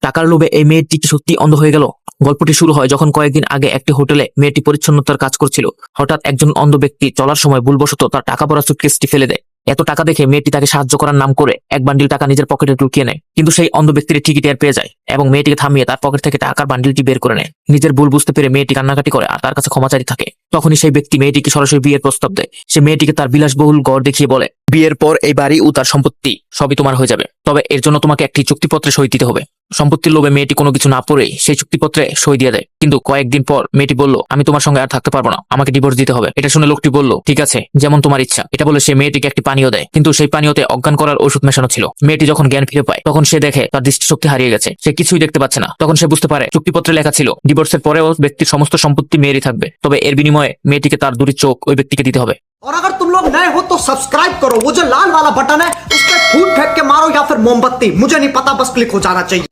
টাকার লোভে এই মেয়েটি কি সত্যি অন্ধ হয়ে গেল? গল্পটি শুরু হয় যখন কয়েকদিন আগে একটি হোটেলে মেয়েটি পরিচ্ছন্নতার কাজ করছিল। হঠাৎ একজন অন্ধ ব্যক্তি চলার সময় ভুলবশত তার টাকা ভরা সুটকেসটি ফেলে দেয়। এত টাকা দেখে মেয়েটি তাকে সাহায্য করার নাম করে এক বান্ডিল টাকা নিজের পকেটে ঢুকিয়ে নেয়। কিন্তু সেই অন্ধ ব্যক্তির ঠিকই টের পেয়ে যায় এবং মেয়েটিকে থামিয়ে তার পকেট থেকে টাকার বান্ডিলটি বের করে নেয়। নিজের ভুল বুঝতে পেরে মেয়েটি কান্নাকাটি করে আর তার কাছে ক্ষমা চাইতে থাকে। তখনই সেই ব্যক্তি মেয়েটিকে সরাসরি বিয়ের প্রস্তাব দেয়। সে মেয়েটিকে তার বিলাসবহুল ঘর দেখিয়ে বলে, বিয়ের পর এই বাড়ি ও তার সম্পত্তি সবই তোমার হয়ে যাবে, তবে এর জন্য তোমাকে একটি চুক্তিপত্রে সই দিতে হবে। সম্পত্তির লোভে মেয়েটি কোনো কিছু না পড়েই সেই চুক্তিপত্রে সই দিয়ে দেয়। কিন্তু কয়েকদিন পর মেয়েটি বলল, আমি তোমার সঙ্গে আর থাকতে পারবো না, আমাকে ডিভোর্স দিতে হবে। এটা শুনে লোকটি বলল, ঠিক আছে, যেমন তোমার ইচ্ছা। এটা বলে সে মেয়েটিকে একটি পানীয় দেয়, কিন্তু সেই পানীয়তে অজ্ঞান করার ওষুধ মেশানো ছিল। মেয়েটি যখন জ্ঞান ফিরে পায় তখন সে দেখে তার দৃষ্টিশক্তি হারিয়ে গেছে, সে কিছুই দেখতে পাচ্ছে না। তখন সে বুঝতে পারে চুক্তিপত্রে লেখা ছিল ডিভোর্সের পরেও ব্যক্তির সমস্ত সম্পত্তি মেয়েরই থাকবে, তবে এর বিনিময়ে মেয়েটিকে তার দুটি চোখ ওই ব্যক্তিকে দিতে হবে। और अगर तुम लोग नए हो तो सब्सक्राइब करो, वो जो लाल वाला बटन है उस पर फूट फेंक के मारो या फिर मोमबत्ती, मुझे नहीं पता, बस क्लिक हो जाना चाहिए।